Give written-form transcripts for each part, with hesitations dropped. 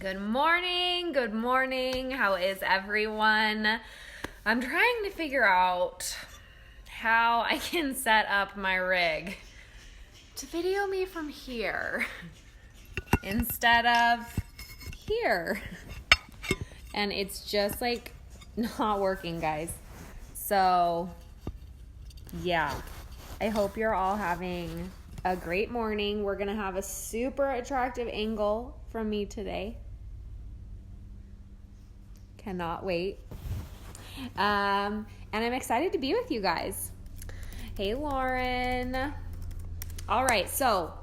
Good morning. Good morning. How is everyone? I'm trying to figure out how I can set up my rig to video me from here instead of here. And it's just like not working, guys. So, yeah. I hope you're all having a great morning. We're going to have a super attractive angle from me today. Cannot wait. And I'm excited to be with you guys. Hey, Lauren. All right, so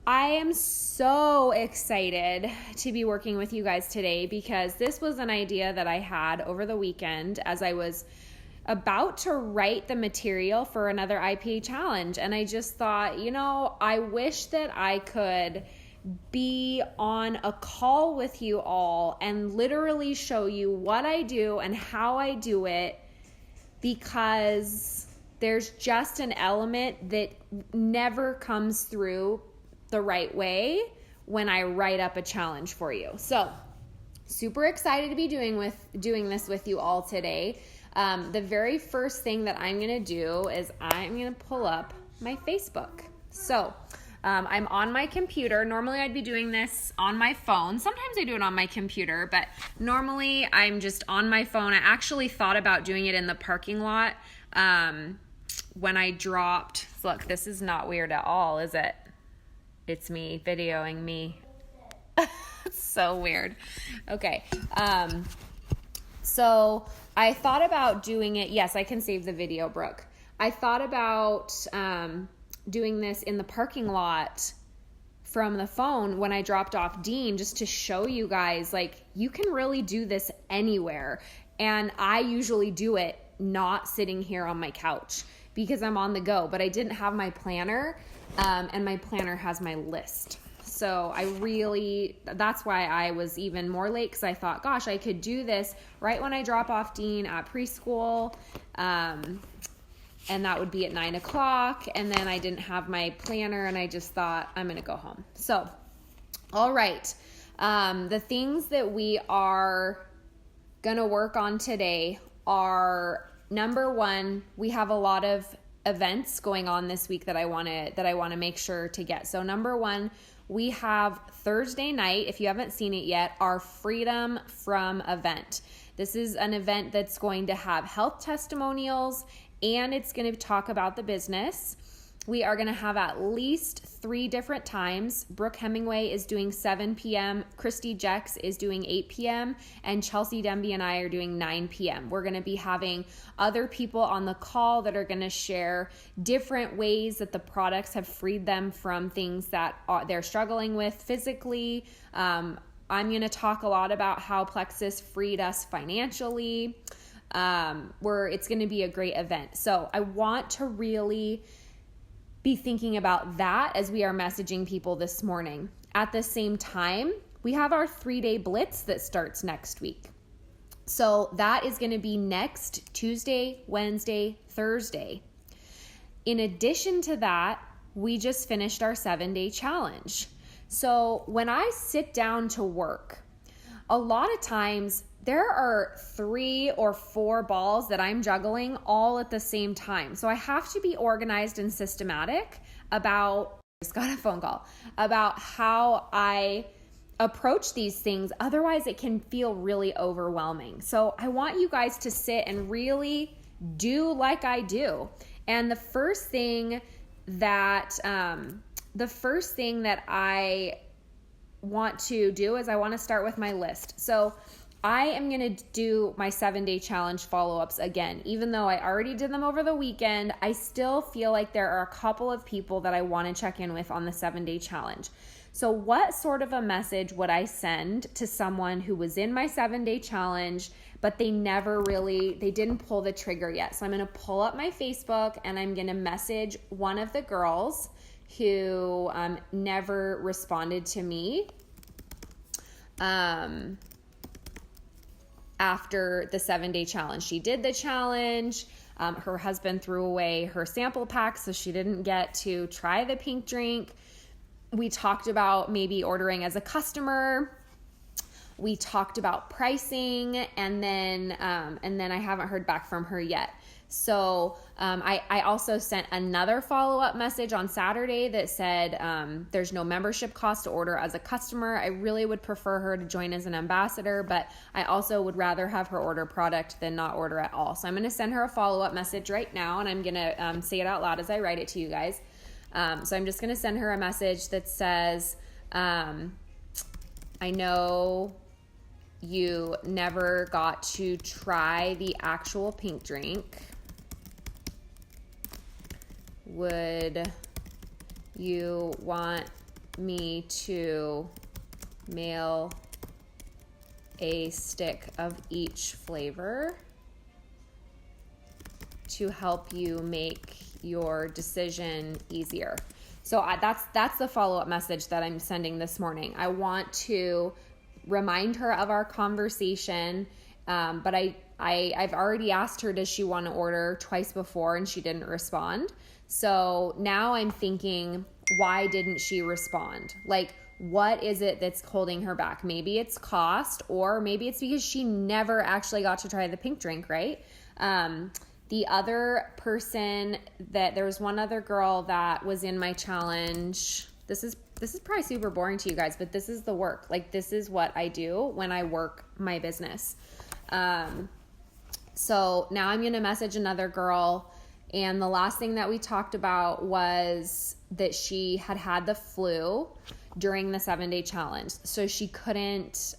I am so excited to be working with you guys today because this was an idea that I had over the weekend as I was about to write the material for another IPA challenge. And I just thought, I wish that I could be on a call with you all and literally show you what I do and how I do it, because there's just an element that never comes through the right way when I write up a challenge for you. So super excited to be doing this with you all today. The very first thing that I'm going to do is I'm going to pull up my Facebook. So I'm on my computer. Normally I'd be doing this on my phone. Sometimes I do it on my computer, but normally I'm just on my phone. I actually thought about doing it in the parking lot when I dropped. Look, this is not weird at all, is it? It's me videoing me. It's so weird. Okay. So I thought about doing it. Yes, I can save the video, Brooke. I thought about doing this in the parking lot from the phone when I dropped off Dean, just to show you guys, like, you can really do this anywhere. And I usually do it not sitting here on my couch because I'm on the go, but I didn't have my planner, and my planner has my list. So that's why I was even more late, because I thought, gosh, I could do this right when I drop off Dean at preschool. And that would be at 9:00. And then I didn't have my planner, and I just thought, I'm going to go home. So, all right. The things that we are going to work on today are, number one, we have a lot of events going on this week that I want to make sure to get. So number one, we have Thursday night, if you haven't seen it yet, our Freedom From event. This is an event that's going to have health testimonials, and it's going to talk about the business. We are going to have at least 3 different times. Brooke Hemingway is doing 7 p.m., Christy Jex is doing 8 p.m., and Chelsea Demby and I are doing 9 p.m. We're going to be having other people on the call that are going to share different ways that the products have freed them from things that they're struggling with physically. I'm going to talk a lot about how Plexus freed us financially. It's going to be a great event. So I want to really be thinking about that as we are messaging people this morning. At the same time, we have our 3-day blitz that starts next week. So that is going to be next Tuesday, Wednesday, Thursday. In addition to that, we just finished our 7-day challenge. So when I sit down to work, a lot of times there are 3 or 4 balls that I'm juggling all at the same time. So I have to be organized and systematic about, I just got a phone call, about how I approach these things. Otherwise, it can feel really overwhelming. So I want you guys to sit and really do like I do. And the first thing that I want to do is I want to start with my list. So I am going to do my 7-day challenge follow-ups again. Even though I already did them over the weekend, I still feel like there are a couple of people that I want to check in with on the 7-day challenge. So what sort of a message would I send to someone who was in my 7-day challenge, but they didn't pull the trigger yet? So I'm going to pull up my Facebook and I'm going to message one of the girls who never responded to me after the 7-day challenge. She did the challenge. Her husband threw away her sample pack, so she didn't get to try the pink drink. We talked about maybe ordering as a customer. we talked about pricing, and then I haven't heard back from her yet. So I also sent another follow-up message on Saturday that said there's no membership cost to order as a customer. I really would prefer her to join as an ambassador, but I also would rather have her order product than not order at all. So I'm going to send her a follow-up message right now, and I'm going to say it out loud as I write it to you guys. So I'm just going to send her a message that says, I know you never got to try the actual pink drink. Would you want me to mail a stick of each flavor to help you make your decision easier? So that's the follow-up message that I'm sending this morning. I want to remind her of our conversation, but I've already asked her, does she want to order, twice before, and she didn't respond. So now I'm thinking, why didn't she respond? Like, what is it that's holding her back? Maybe it's cost, or maybe it's because she never actually got to try the pink drink, right? The other person there was one other girl that was in my challenge. This is probably super boring to you guys, but this is the work. Like, this is what I do when I work my business. So now I'm going to message another girl. And the last thing that we talked about was that she had the flu during the 7-day challenge. So she couldn't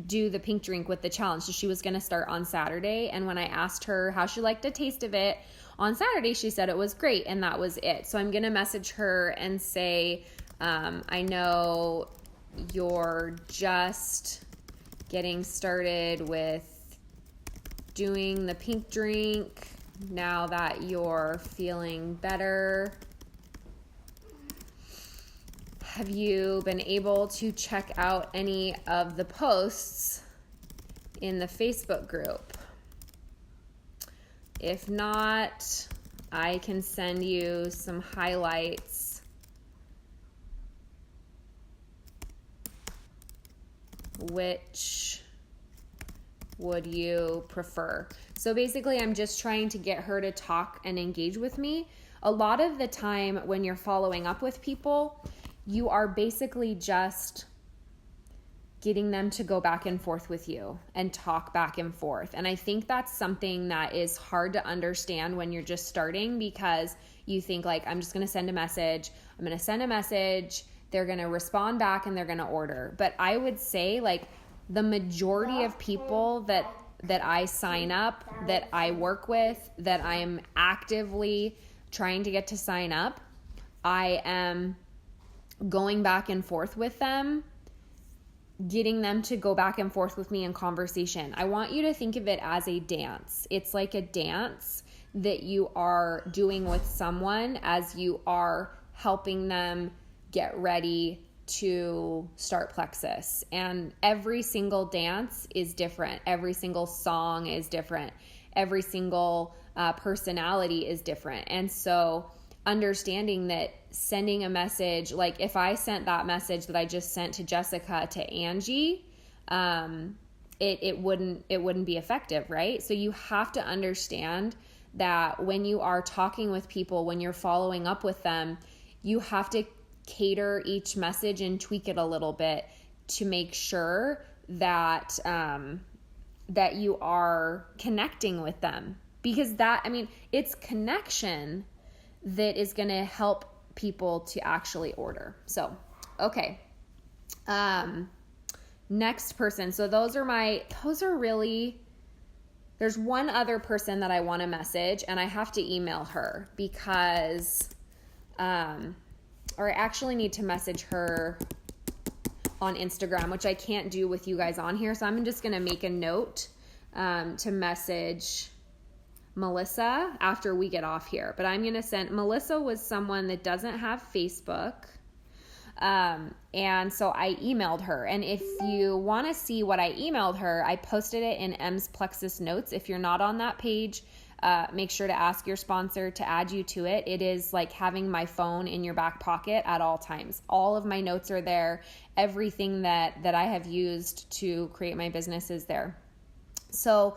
do the pink drink with the challenge. So she was going to start on Saturday. And when I asked her how she liked the taste of it on Saturday, she said it was great. And that was it. So I'm going to message her and say, I know you're just getting started with doing the pink drink now that you're feeling better. Have you been able to check out any of the posts in the Facebook group? If not, I can send you some highlights. Which would you prefer? So basically, I'm just trying to get her to talk and engage with me. A lot of the time when you're following up with people, you are basically just getting them to go back and forth with you and talk back and forth. And I think that's something that is hard to understand when you're just starting, because you think, like, I'm just going to send a message. I'm going to send a message. They're going to respond back and they're going to order. But I would say, like, the majority of people that I sign up, that I work with, that I am actively trying to get to sign up, I am going back and forth with them, getting them to go back and forth with me in conversation. I want you to think of it as a dance. It's like a dance that you are doing with someone as you are helping them get ready to start Plexus. And every single dance is different. Every single song is different. Every single personality is different. And so understanding that sending a message, like if I sent that message that I just sent to Jessica to Angie, it wouldn't be effective, right? So you have to understand that when you are talking with people, when you're following up with them, you have to cater each message and tweak it a little bit to make sure that that you are connecting with them, because it's connection that is going to help people to actually order. So, okay. Next person. So those are really, there's one other person that I want to message, and I have to email her because, or I actually need to message her on Instagram, which I can't do with you guys on here. So I'm just going to make a note to message Melissa after we get off here. But I'm going to send, Melissa was someone that doesn't have Facebook. And so I emailed her. And if you want to see what I emailed her, I posted it in M's Plexus Notes. If you're not on that page, make sure to ask your sponsor to add you to it. It is like having my phone in your back pocket at all times. All of my notes are there. Everything that I have used to create my business is there. So,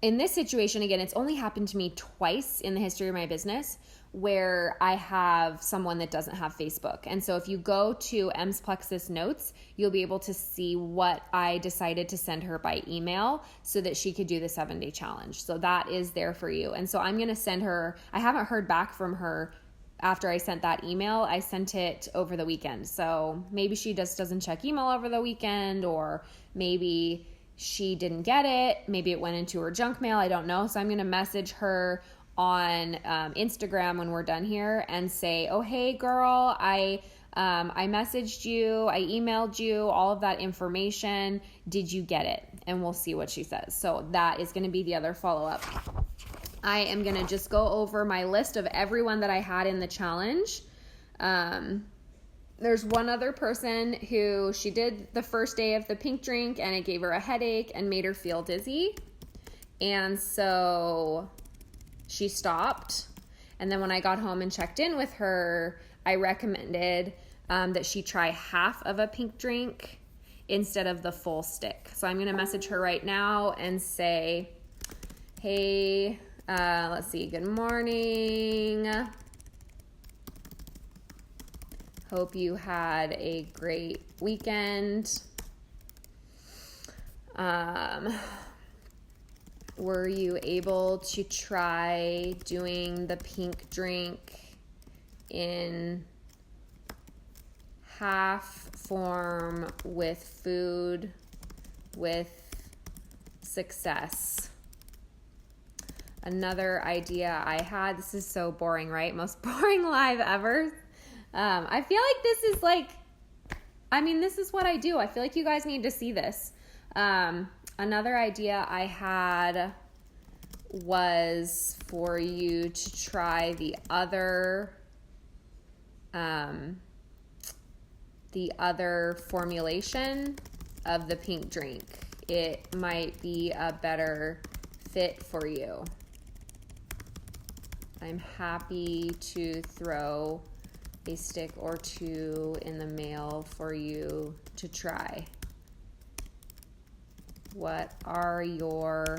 in this situation, again, it's only happened to me twice in the history of my business where I have someone that doesn't have Facebook. And so if you go to M's Plexus Notes, you'll be able to see what I decided to send her by email so that she could do the 7-day challenge. So that is there for you. And so I'm going to send her, I haven't heard back from her after I sent that email. I sent it over the weekend. So maybe she just doesn't check email over the weekend, or maybe she didn't get it. Maybe it went into her junk mail. I don't know. So I'm going to message her on Instagram when we're done here and say, oh, hey girl, I messaged you, I emailed you all of that information. Did you get it? And we'll see what she says. So that is going to be the other follow-up. I am going to just go over my list of everyone that I had in the challenge. There's one other person who she did the first day of the pink drink and it gave her a headache and made her feel dizzy. And so she stopped. And then when I got home and checked in with her, I recommended that she try half of a pink drink instead of the full stick. So I'm going to message her right now and say, hey, let's see, good morning. Hope you had a great weekend. Were you able to try doing the pink drink in half form with food with success? Another idea I had, this is so boring, right? Most boring live ever. I feel like this is this is what I do. I feel like you guys need to see this. Another idea I had was for you to try the other formulation of the pink drink. It might be a better fit for you. I'm happy to throw a stick or two in the mail for you to try. What are your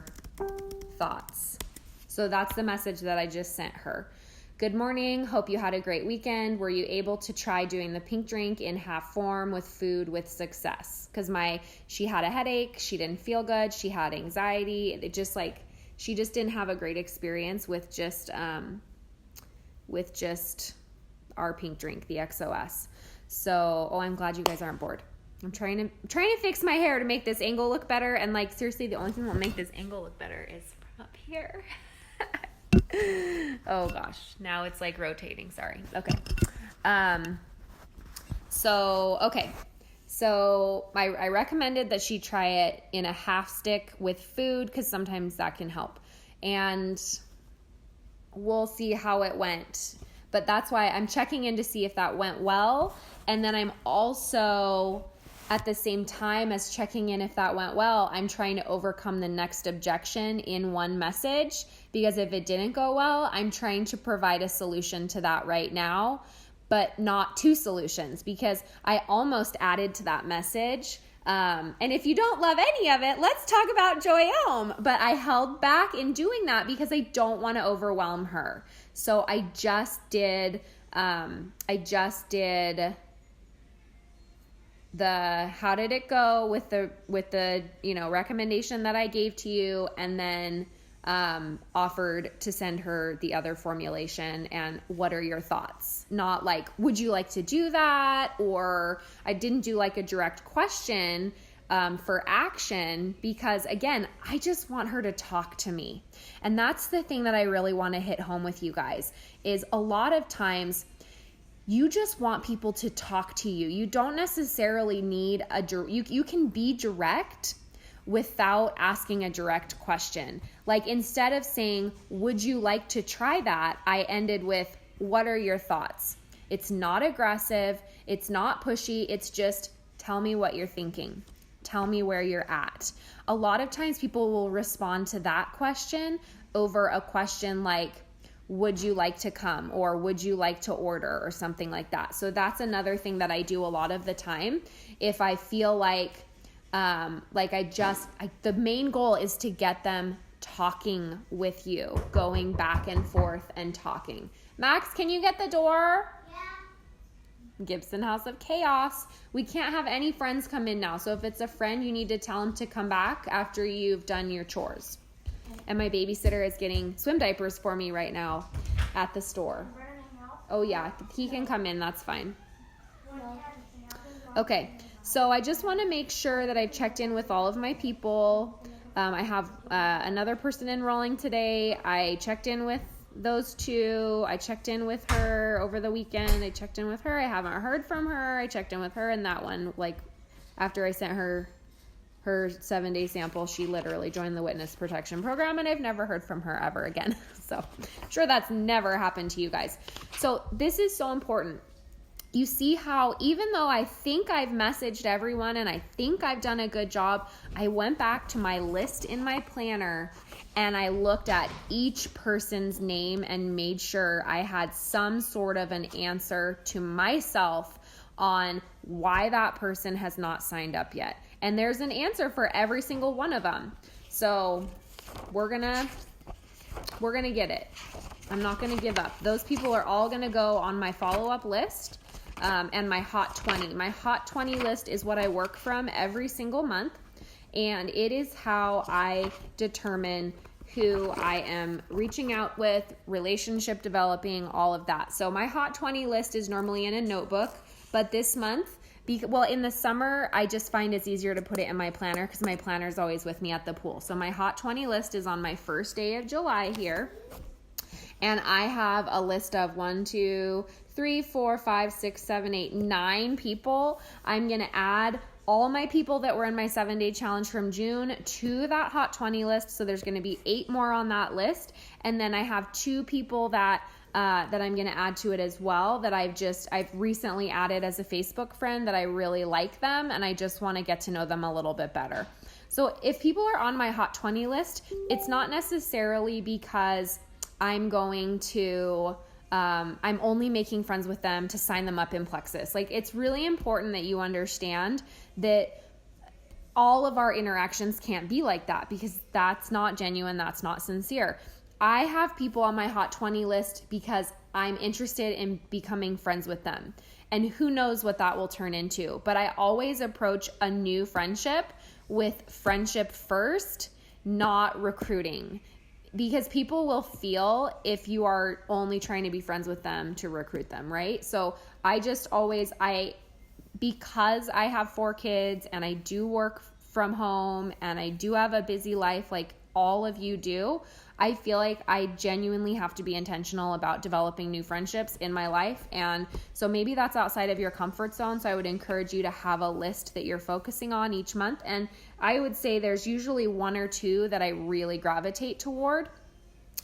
thoughts? So that's the message that I just sent her. Good morning. Hope you had a great weekend. Were you able to try doing the pink drink in half form with food with success? Because she had a headache. She didn't feel good. She had anxiety. She just didn't have a great experience with just our pink drink, the XOS. So, I'm glad you guys aren't bored. I'm trying to fix my hair to make this angle look better, and seriously, the only thing that will make this angle look better is from up here. Oh gosh, now it's rotating. Sorry. Okay. So I recommended that she try it in a half stick with food because sometimes that can help, and we'll see how it went. But that's why I'm checking in to see if that went well. And then I'm also, at the same time as checking in if that went well, I'm trying to overcome the next objection in one message. Because if it didn't go well, I'm trying to provide a solution to that right now, but not two solutions, because I almost added to that message. And if you don't love any of it, let's talk about Joy Elm. But I held back in doing that because I don't want to overwhelm her. So I just did the how did it go with the recommendation that I gave to you, and then offered to send her the other formulation and what are your thoughts? Not would you like to do that? Or I didn't do a direct question for action, because again, I just want her to talk to me. And that's the thing that I really want to hit home with you guys, is a lot of times you just want people to talk to you. You don't necessarily need you can be direct without asking a direct question. Like instead of saying, would you like to try that? I ended with, what are your thoughts? It's not aggressive. It's not pushy. It's just, tell me what you're thinking. Tell me where you're at. A lot of times people will respond to that question over a question like, would you like to come, or would you like to order, or something like that. So that's another thing that I do a lot of the time. If I feel like the main goal is to get them talking with you, going back and forth and talking. Max, can you get the door? Yeah. Gibson House of Chaos. We can't have any friends come in now. So if it's a friend, you need to tell them to come back after you've done your chores. And my babysitter is getting swim diapers for me right now at the store. Oh yeah, he can come in, that's fine. Okay, so I just want to make sure that I've checked in with all of my people. I have another person enrolling today. I checked in with those two. I checked in with her over the weekend. I checked in with her. I haven't heard from her. I checked in with her, and that one, like, after I sent her 7-day sample, she literally joined the witness protection program, and I've never heard from her ever again. So I'm sure that's never happened to you guys. So this is so important. You see how even though I think I've messaged everyone and I think I've done a good job, I went back to my list in my planner and I looked at each person's name and made sure I had some sort of an answer to myself on why that person has not signed up yet. And there's an answer for every single one of them. So we're gonna get it. I'm not gonna give up. Those people are all gonna go on my follow-up list and my Hot 20. My Hot 20 list is what I work from every single month, and it is how I determine who I am reaching out with, relationship developing, all of that. So my Hot 20 list is normally in a notebook, but this month, in the summer, I just find it's easier to put it in my planner because my planner is always with me at the pool. So my Hot 20 list is on my first day of July here. And I have a list of 1, 2, 3, 4, 5, 6, 7, 8, 9 people. I'm going to add all my people that were in my 7-day challenge from June to that Hot 20 list. So there's going to be 8 more on that list. And then I have 2 people that I'm going to add to it as well that I've recently added as a Facebook friend that I really like them and I just want to get to know them a little bit better. So if people are on my Hot 20 list, it's not necessarily because I'm going to, I'm only making friends with them to sign them up in Plexus. Like, it's really important that you understand that all of our interactions can't be like that because that's not genuine, that's not sincere. I have people on my Hot 20 list because I'm interested in becoming friends with them. And who knows what that will turn into. But I always approach a new friendship with friendship first, not recruiting. Because people will feel if you are only trying to be friends with them to recruit them, right? So because I have 4 kids and I do work from home and I do have a busy life like all of you do, I feel like I genuinely have to be intentional about developing new friendships in my life. And so maybe that's outside of your comfort zone. So I would encourage you to have a list that you're focusing on each month. And I would say there's usually 1 or 2 that I really gravitate toward.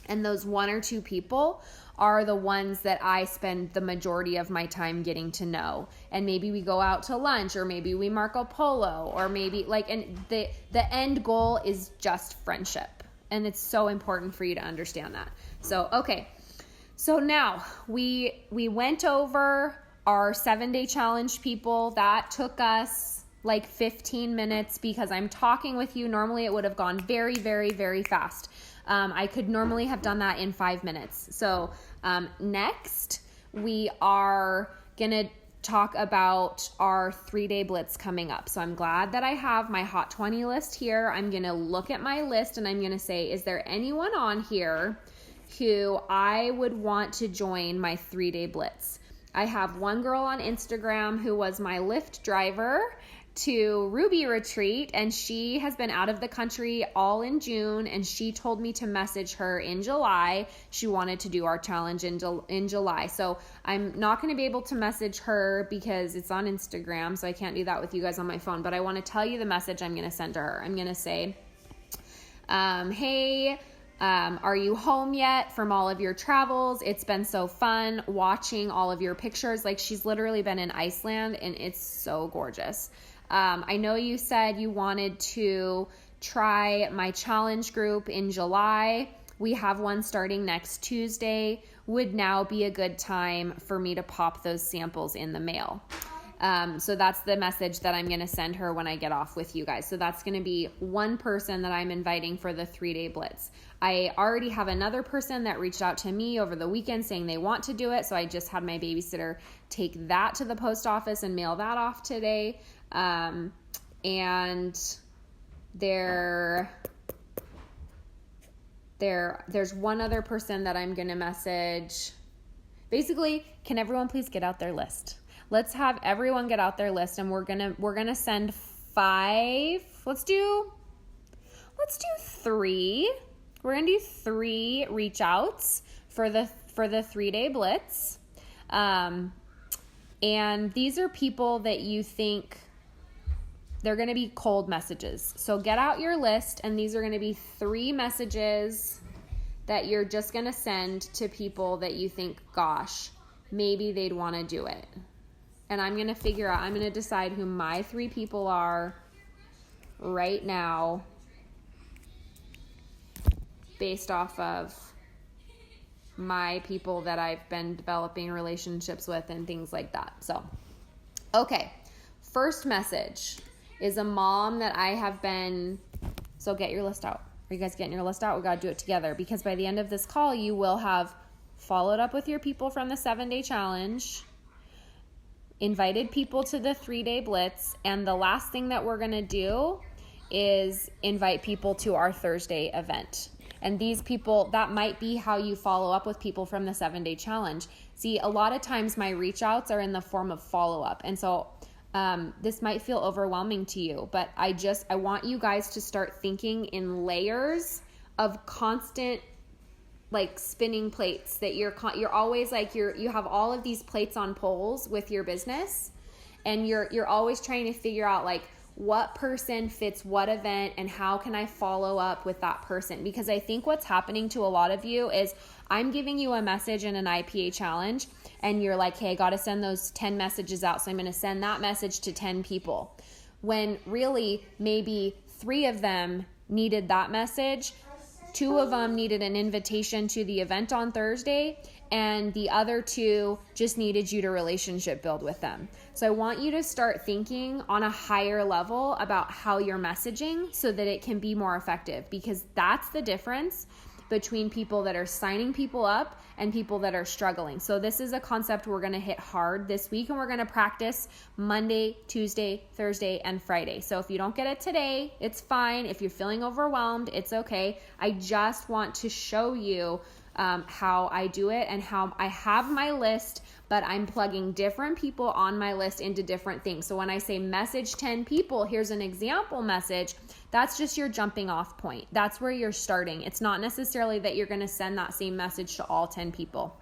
And those 1 or 2 people are the ones that I spend the majority of my time getting to know. And maybe we go out to lunch, or maybe we Marco Polo, or maybe and the end goal is just friendship. And it's so important for you to understand that. So, okay. So now we went over our 7-day challenge people. That took us like 15 minutes because I'm talking with you. Normally it would have gone very, very, very fast. I could normally have done that in 5 minutes. So next we are going to talk about our 3-day blitz coming up. So I'm glad that I have my Hot 20 list here. I'm going to look at my list and I'm going to say, is there anyone on here who I would want to join my 3-day blitz? I have one girl on Instagram who was my Lyft driver to Ruby Retreat, and she has been out of the country all in June, and she told me to message her in July. She wanted to do our challenge in July. So I'm not going to be able to message her because it's on Instagram, so I can't do that with you guys on my phone, but I want to tell you the message I'm going to send to her. I'm going to say, hey, are you home yet from all of your travels? It's been so fun watching all of your pictures. Like, she's literally been in Iceland, and it's so gorgeous. I know you said you wanted to try my challenge group in July. We have one starting next Tuesday. Would now be a good time for me to pop those samples in the mail. So that's the message that I'm going to send her when I get off with you guys. So that's going to be one person that I'm inviting for the 3-day blitz. I already have another person that reached out to me over the weekend saying they want to do it. So I just had my babysitter take that to the post office and mail that off today. And there's one other person that I'm going to message. Basically, can everyone please get out their list? Let's have everyone get out their list, and we're gonna send 5. Let's do 3. We're gonna do 3 reach outs for the 3-day blitz. And these are people that you think they're gonna be cold messages. So get out your list, and these are gonna be 3 messages that you're just gonna send to people that you think, gosh, maybe they'd want to do it. And I'm going to decide who my 3 people are right now based off of my people that I've been developing relationships with and things like that. So, okay. First message is a mom that I have been, so get your list out. Are you guys getting your list out? We got to do it together, because by the end of this call, you will have followed up with your people from the 7-day challenge, invited people to the 3-day blitz, and the last thing that we're going to do is invite people to our Thursday event. And these people, that might be how you follow up with people from the 7-day challenge. See, a lot of times my reach outs are in the form of follow up. And so this might feel overwhelming to you, but I want you guys to start thinking in layers of constant, like, spinning plates, that you're always like, you have all of these plates on poles with your business, and you're always trying to figure out, like, what person fits what event and how can I follow up with that person. Because I think what's happening to a lot of you is I'm giving you a message in an IPA challenge, and you're like, hey, I got to send those 10 messages out, so I'm going to send that message to 10 people, when really maybe 3 of them needed that message, 2 of them needed an invitation to the event on Thursday, and the other 2 just needed you to relationship build with them. So I want you to start thinking on a higher level about how you're messaging so that it can be more effective, because that's the difference between people that are signing people up and people that are struggling. So this is a concept we're going to hit hard this week, and we're going to practice Monday, Tuesday, Thursday, and Friday. So if you don't get it today, it's fine. If you're feeling overwhelmed, it's okay. I just want to show you how I do it and how I have my list, but I'm plugging different people on my list into different things. So when I say message 10 people, here's an example message. That's just your jumping off point. That's where you're starting. It's not necessarily that you're going to send that same message to all 10 people.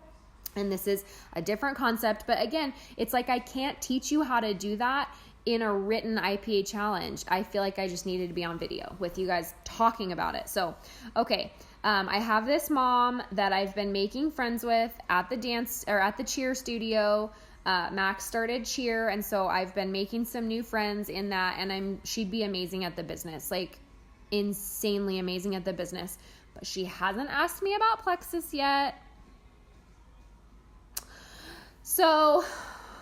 And this is a different concept. But again, it's like I can't teach you how to do that in a written IPA challenge. I feel like I just needed to be on video with you guys talking about it. So, okay. I have this mom that I've been making friends with at the dance or at the cheer studio. Max started cheer, and so I've been making some new friends in that, and she'd be amazing at the business, like insanely amazing at the business, but she hasn't asked me about Plexus yet. So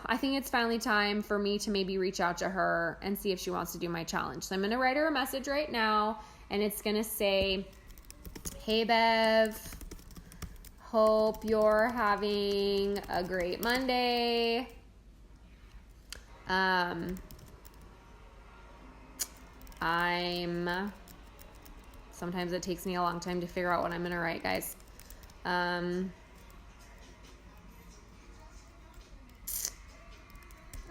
I think it's finally time for me to maybe reach out to her and see if she wants to do my challenge. So I'm going to write her a message right now, and it's going to say, hey Bev, hope you're having a great Monday. Sometimes it takes me a long time to figure out what I'm going to write, guys.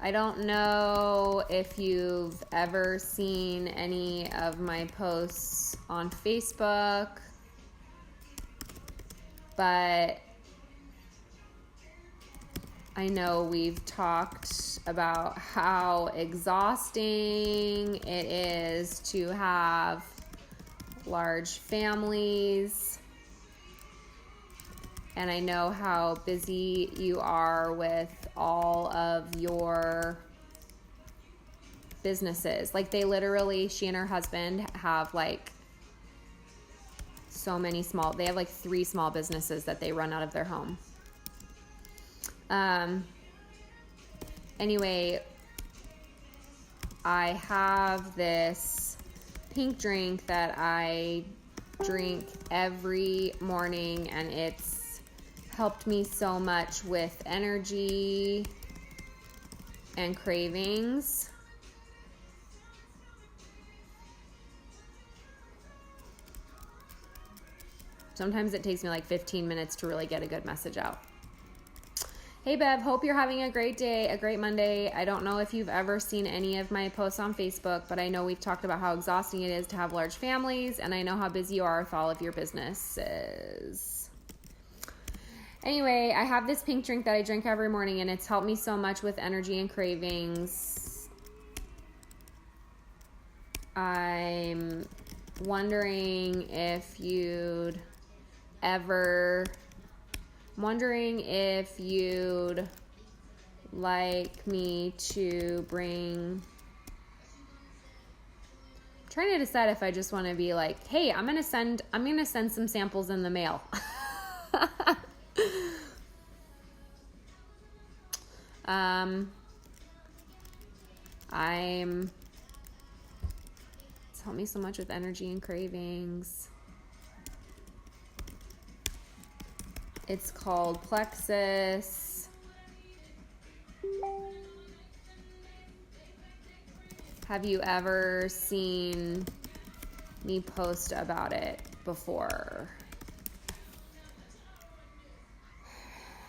I don't know if you've ever seen any of my posts on Facebook, but I know we've talked about how exhausting it is to have large families. And I know how busy you are with all of your businesses. Like they literally, she and her husband have like so many they have like 3 small businesses that they run out of their home. Anyway, I have this pink drink that I drink every morning, and it's helped me so much with energy and cravings. Sometimes it takes me like 15 minutes to really get a good message out. Hey Bev, hope you're having a great day, a great Monday. I don't know if you've ever seen any of my posts on Facebook, but I know we've talked about how exhausting it is to have large families, and I know how busy you are with all of your businesses. Anyway, I have this pink drink that I drink every morning, and it's helped me so much with energy and cravings. I'm wondering if you'd like me to bring. I'm trying to decide if I just want to be like, hey, I'm gonna send some samples in the mail. It's helped me so much with energy and cravings. It's called Plexus. Have you ever seen me post about it before?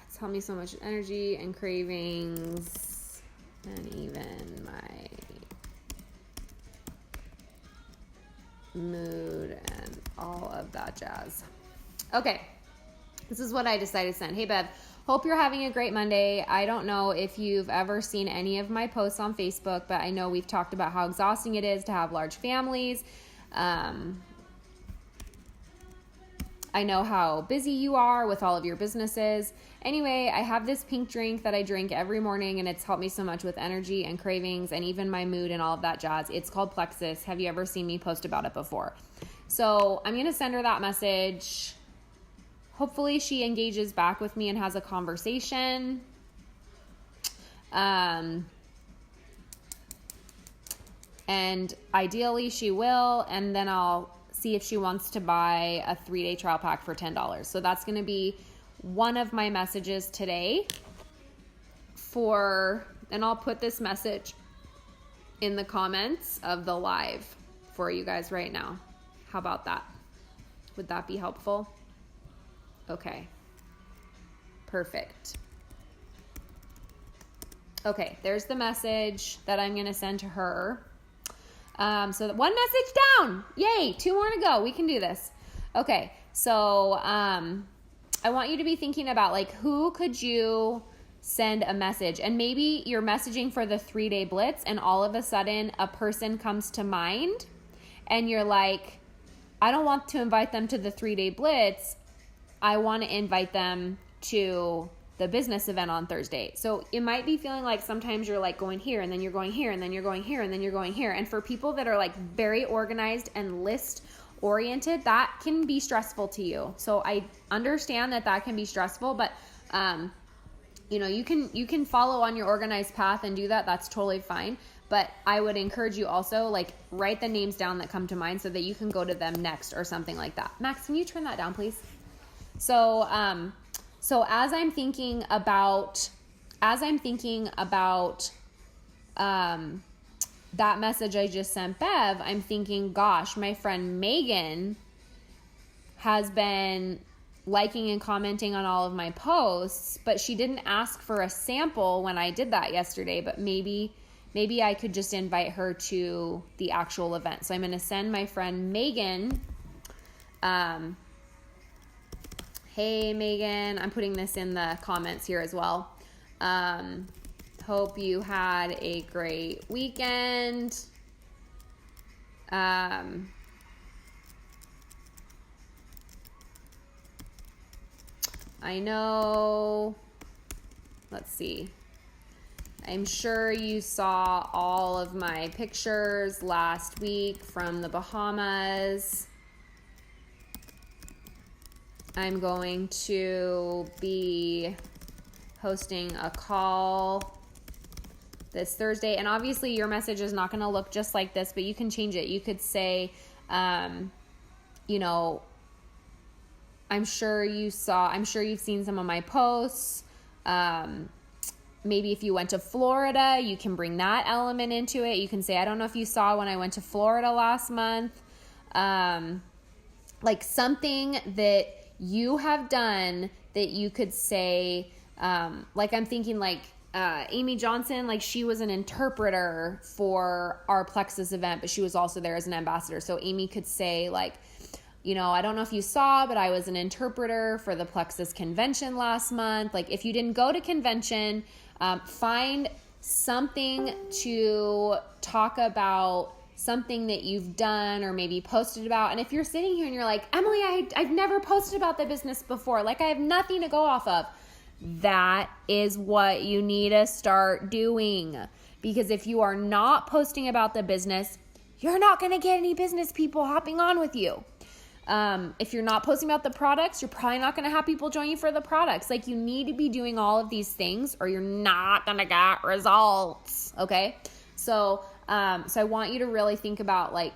It's helped me so much with energy and cravings, and even my mood and all of that jazz. Okay. This is what I decided to send. Hey, Bev, hope you're having a great Monday. I don't know if you've ever seen any of my posts on Facebook, but I know we've talked about how exhausting it is to have large families. I know how busy you are with all of your businesses. Anyway, I have this pink drink that I drink every morning, and it's helped me so much with energy and cravings and even my mood and all of that jazz. It's called Plexus. Have you ever seen me post about it before? So I'm going to send her that message. Hopefully she engages back with me and has a conversation. And ideally she will, and then I'll see if she wants to buy a 3-day trial pack for $10. So that's going to be one of my messages today and I'll put this message in the comments of the live for you guys right now. How about that? Would that be helpful? Okay. Perfect. Okay, there's the message that I'm going to send to her. So one message down. Yay, 2 more to go. We can do this. Okay, so I want you to be thinking about like who could you send a message, and maybe you're messaging for the 3-day blitz and all of a sudden a person comes to mind and you're like, I don't want to invite them to the 3-day blitz. I want to invite them to the business event on Thursday. So it might be feeling like sometimes you're like going here and then you're going here and then you're going here and then you're going here. And for people that are like very organized and list oriented, that can be stressful to you. So I understand that can be stressful, but you can follow on your organized path and do that. That's totally fine. But I would encourage you also like write the names down that come to mind so that you can go to them next or something like that. Max, can you turn that down, please? So as I'm thinking about that message I just sent Bev, I'm thinking, gosh, my friend Megan has been liking and commenting on all of my posts, but she didn't ask for a sample when I did that yesterday, but maybe I could just invite her to the actual event. So I'm going to send my friend Megan, hey Megan, I'm putting this in the comments here as well. Hope you had a great weekend. I know, let's see. I'm sure you saw all of my pictures last week from the Bahamas. I'm going to be hosting a call this Thursday. And obviously your message is not going to look just like this, but you can change it. You could say, you know, I'm sure you've seen some of my posts. Maybe if you went to Florida, you can bring that element into it. You can say, I don't know if you saw when I went to Florida last month. Like something that you have done that you could say, like I'm thinking like Amy Johnson, like she was an interpreter for our Plexus event, but she was also there as an ambassador. So Amy could say like, you know, I don't know if you saw, but I was an interpreter for the Plexus convention last month. Like if you didn't go to convention, find something to talk about, something that you've done or maybe posted about. And if you're sitting here and you're like, Emily, I've never posted about the business before, like I have nothing to go off of, that is what you need to start doing. Because if you are not posting about the business, you're not going to get any business people hopping on with you. If you're not posting about the products, you're probably not going to have people join you for the products. Like you need to be doing all of these things or you're not going to get results. Okay. So I want you to really think about like,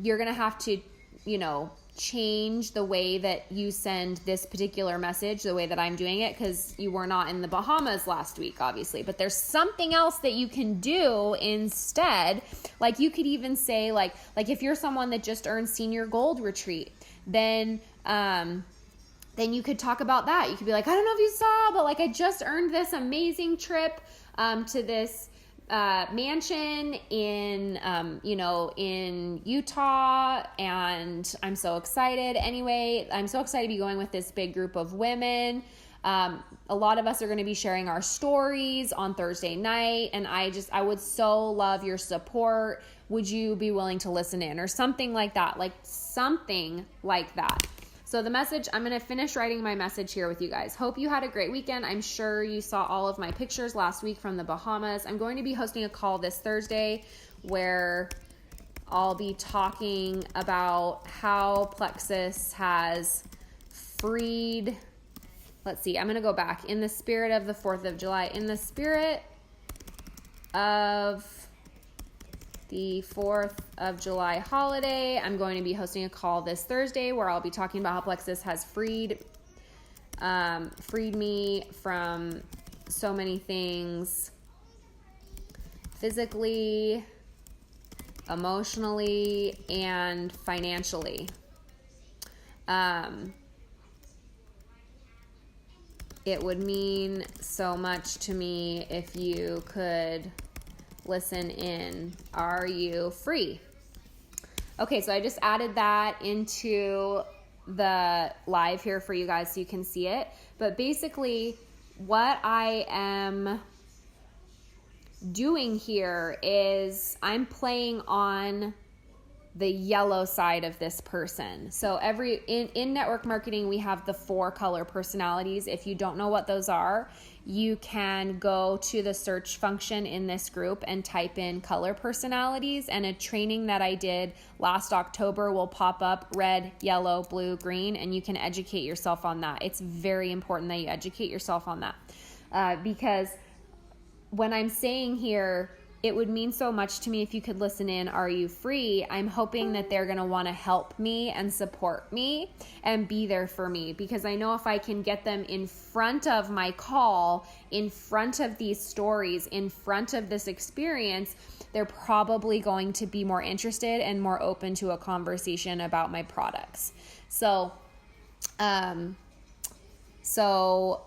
you're going to have to, you know, change the way that you send this particular message, the way that I'm doing it, because you were not in the Bahamas last week, obviously, but there's something else that you can do instead. Like you could even say like if you're someone that just earned Senior Gold Retreat, then you could talk about that. You could be like, I don't know if you saw, but like I just earned this amazing trip to this mansion in in Utah, and I'm so excited. Anyway, I'm so excited to be going with this big group of women. A lot of us are going to be sharing our stories on Thursday night, and I would so love your support. Would you be willing to listen in, or something like that? Like something like that. So the message, I'm going to finish writing my message here with you guys. Hope you had a great weekend. I'm sure you saw all of my pictures last week from the Bahamas. I'm going to be hosting a call this Thursday where I'll be talking about how Plexus has freed, let's see, I'm going to go back. In the spirit of the 4th of July, in the spirit of the 4th of July holiday, I'm going to be hosting a call this Thursday where I'll be talking about how Plexus has freed me from so many things physically, emotionally, and financially. It would mean so much to me if you could listen in. Are you free? Okay, so I just added that into the live here for you guys so you can see it. But basically, what I am doing here is I'm playing on the yellow side of this person. So in network marketing, we have the 4 color personalities. If you don't know what those are, you can go to the search function in this group and type in color personalities, and a training that I did last October will pop up: red, yellow, blue, green, and you can educate yourself on that. It's very important that you educate yourself on that, because when I'm saying here, it would mean so much to me if you could listen in. Are you free? I'm hoping that they're going to want to help me and support me and be there for me, because I know if I can get them in front of my call, in front of these stories, in front of this experience, they're probably going to be more interested and more open to a conversation about my products. So, So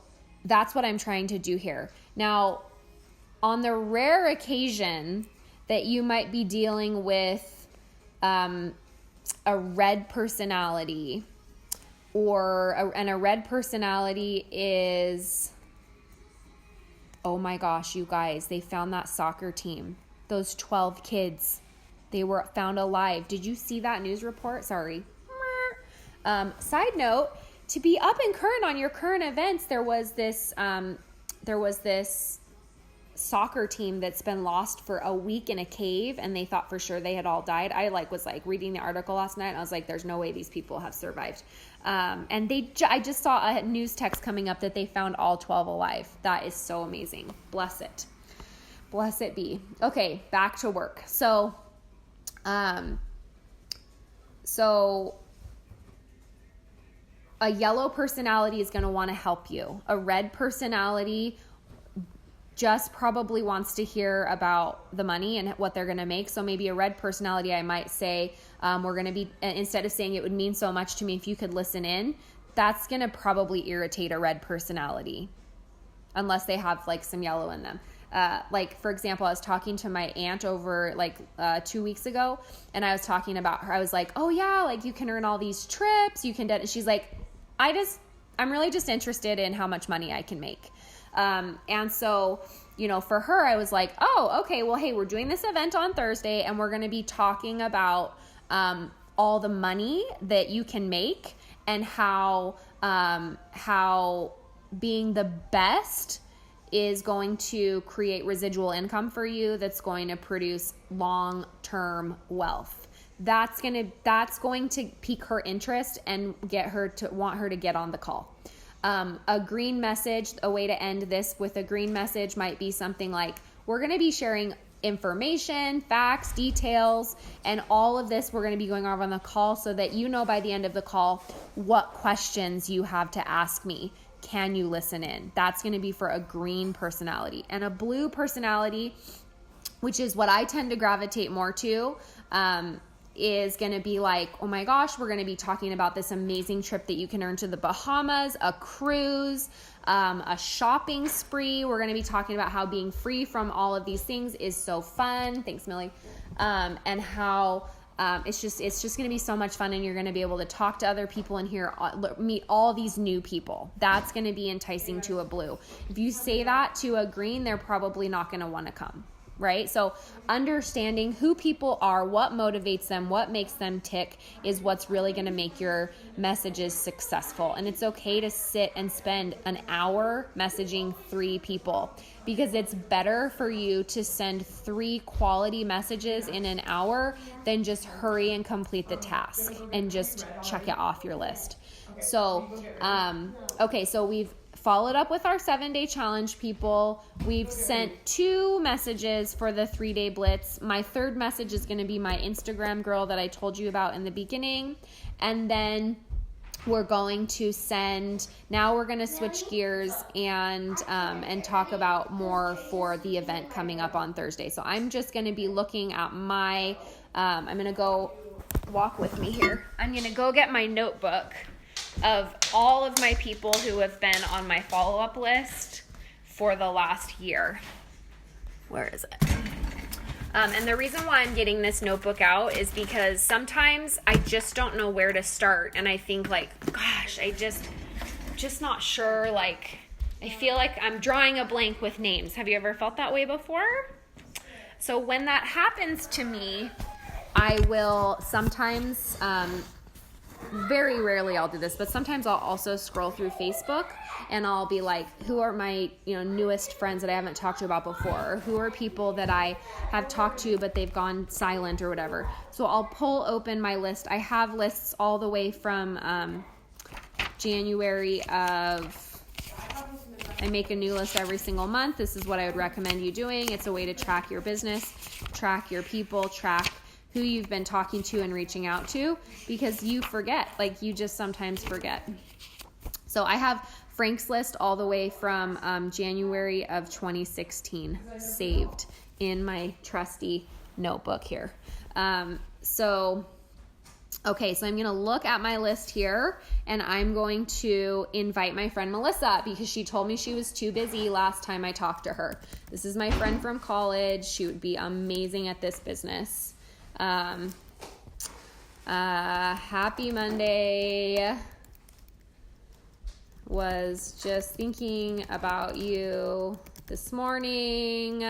that's what I'm trying to do here. Now, on the rare occasion that you might be dealing with a red personality, and a red personality is, oh my gosh, you guys, they found that soccer team. Those 12 kids, they were found alive. Did you see that news report? Sorry. Side note, to be up and current on your current events, there was this soccer team that's been lost for a week in a cave, and they thought for sure they had all died. I was reading the article last night, and I was like, there's no way these people have survived. And I just saw a news text coming up that they found all 12 alive. That is so amazing. Bless it be. Okay, back to work. So a yellow personality is going to want to help you. A red personality just probably wants to hear about the money and what they're going to make. So maybe a red personality, I might say, we're going to be, instead of saying it would mean so much to me if you could listen in, that's going to probably irritate a red personality unless they have some yellow in them. For example, I was talking to my aunt over 2 weeks ago, and I was talking about her. I was like, oh yeah, you can earn all these trips. You can, she's like, I'm really just interested in how much money I can make. And so, for her, I was like, oh, okay, well, hey, we're doing this event on Thursday, and we're going to be talking about, all the money that you can make and how being the best is going to create residual income for you that's going to produce long-term wealth. That's going to pique her interest and want her to get on the call. A green message, a way to end this with a green message might be something like, we're going to be sharing information, facts, details, and all of this we're going to be going over on the call so that by the end of the call what questions you have to ask me. Can you listen in? That's going to be for a green personality. And a blue personality, which is what I tend to gravitate more to, is going to be like, oh my gosh, we're going to be talking about this amazing trip that you can earn to the Bahamas, a cruise, a shopping spree. We're going to be talking about how being free from all of these things is so fun. Thanks, Millie. And how it's just going to be so much fun, and you're going to be able to talk to other people and meet all these new people. That's going to be enticing to a blue. If you say that to a green, they're probably not going to want to come. Right? So understanding who people are, what motivates them, what makes them tick is what's really going to make your messages successful. And it's okay to sit and spend an hour messaging 3 people, because it's better for you to send 3 quality messages in an hour than just hurry and complete the task and just check it off your list. So, okay, so we've followed up with our 7-day challenge people. We've sent 2 messages for the 3-day blitz. My 3rd message is going to be my Instagram girl that I told you about in the beginning. And then we're going to we're going to switch gears and talk about more for the event coming up on Thursday. So I'm just going to be looking at I'm going to go walk with me here. I'm going to go get my notebook of all of my people who have been on my follow-up list for the last year. Where is it? And the reason why I'm getting this notebook out is because sometimes I just don't know where to start. And I think gosh, I just not sure. I feel like I'm drawing a blank with names. Have you ever felt that way before? So when that happens to me, I will sometimes, very rarely I'll do this, but sometimes I'll also scroll through Facebook and I'll be like, who are my newest friends that I haven't talked to about before? Or who are people that I have talked to but they've gone silent or whatever? So I'll pull open my list. I have lists all the way from January of, I make a new list every single month. This is what I would recommend you doing. It's a way to track your business, track your people, track who you've been talking to and reaching out to, because you forget, you just sometimes forget. So I have Frank's list all the way from January of 2016 saved in my trusty notebook here. So Okay, so I'm going to look at my list here, and I'm going to invite my friend Melissa because she told me she was too busy last time I talked to her. This is my friend from college. She would be amazing at this business. Happy Monday. Was just thinking about you this morning.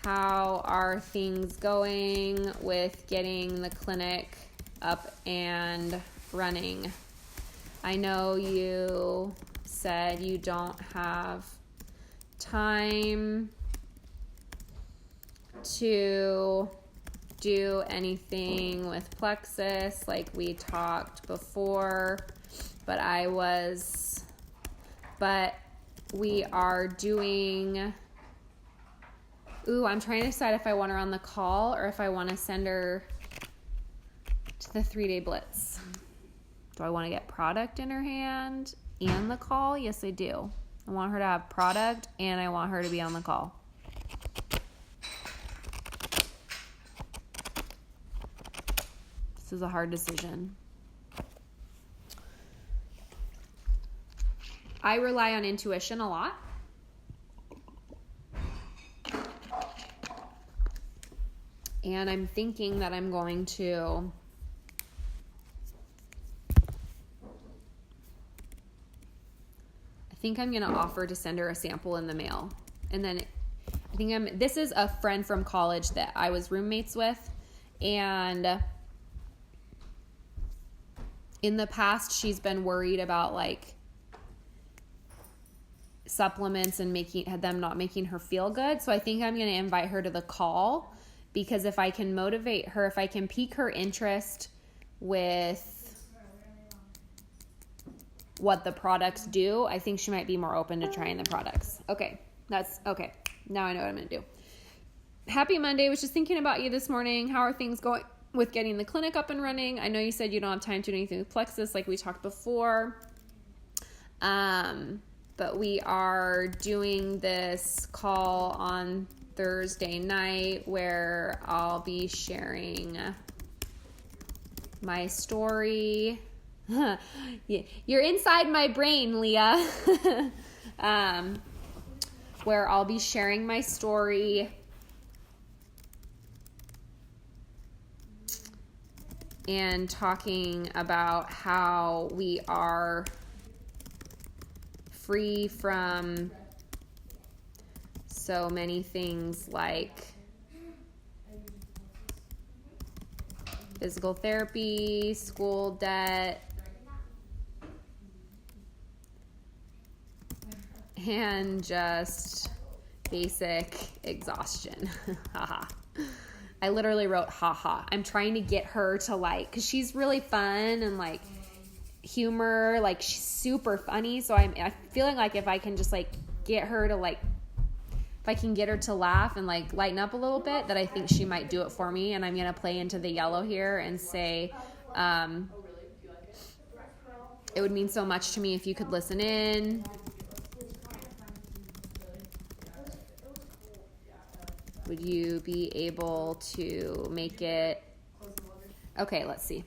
How are things going with getting the clinic up and running? I know you said you don't have time to do anything with Plexus like we talked before, but we are doing... Ooh, I'm trying to decide if I want her on the call or if I want to send her to the 3-day blitz. Do I want to get product in her hand and the call? Yes, I do. I want her to have product and I want her to be on the call. This is a hard decision. I rely on intuition a lot. And I'm thinking that I'm going to offer to send her a sample in the mail. And then this is a friend from college that I was roommates with. And in the past, she's been worried about like supplements and them not making her feel good. So I think I'm going to invite her to the call. Because if I can motivate her, if I can pique her interest with what the products do, I think she might be more open to trying the products. Okay, okay. Now I know what I'm going to do. Happy Monday. Was just thinking about you this morning. How are things going with getting the clinic up and running? I know you said you don't have time to do anything with Plexus like we talked before. But we are doing this call on Thursday night where I'll be sharing my story. You're inside my brain, Leah. Where I'll be sharing my story and talking about how we are free from so many things like physical therapy, school debt, and just basic exhaustion. Haha. I literally wrote haha. I'm trying to get her to like, cause she's really fun and like humor, like she's super funny. So I'm feeling like if I can just like get her to like, if I can get her to laugh and like lighten up a little bit, that I think she might do it for me. And I'm going to play into the yellow here and say, it would mean so much to me if you could listen in. Would you be able to make it? Okay, let's see.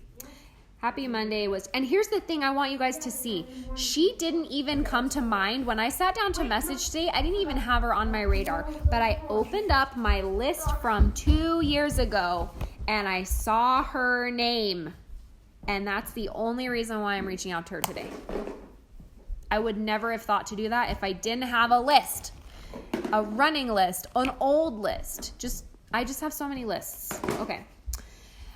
Happy Monday was, and here's the thing I want you guys to see. She didn't even come to mind. When I sat down to message today, I didn't even have her on my radar. But I opened up my list from 2 years ago and I saw her name. And that's the only reason why I'm reaching out to her today. I would never have thought to do that if I didn't have a list. A running list, an old list. I just have so many lists. Okay.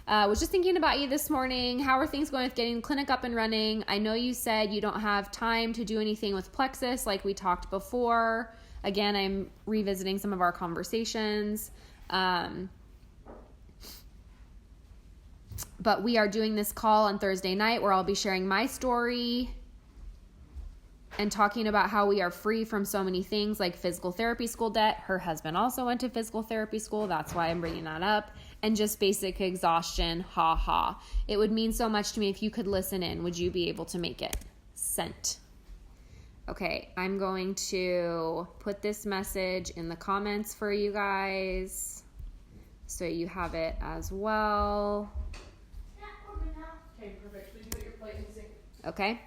Was just thinking about you this morning. How are things going with getting the clinic up and running? I know you said you don't have time to do anything with Plexus like we talked before. Again, I'm revisiting some of our conversations. But we are doing this call on Thursday night where I'll be sharing my story and talking about how we are free from so many things like physical therapy school debt. Her husband also went to physical therapy school. That's why I'm bringing that up. And just basic exhaustion. Ha ha. It would mean so much to me if you could listen in. Would you be able to make it? Sent. Okay, I'm going to put this message in the comments for you guys so you have it as well. Okay.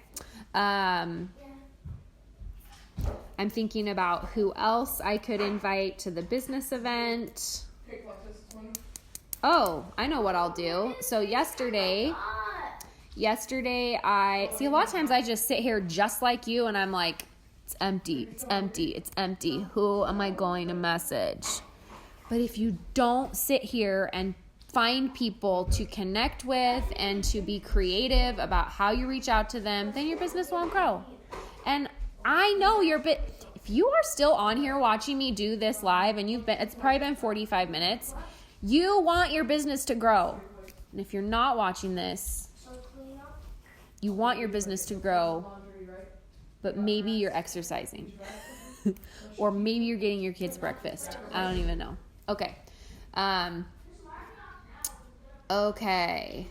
I'm thinking about who else I could invite to the business event. Oh, I know what I'll do. So yesterday I see, a lot of times I just sit here just like you and I'm like, it's empty. Who am I going to message? But if you don't sit here and find people to connect with and to be creative about how you reach out to them, then your business won't grow. And I know if you are still on here watching me do this live and it's probably been 45 minutes, you want your business to grow. And if you're not watching this, you want your business to grow, but maybe you're exercising. Or maybe you're getting your kids breakfast. I don't even know. Okay. Okay.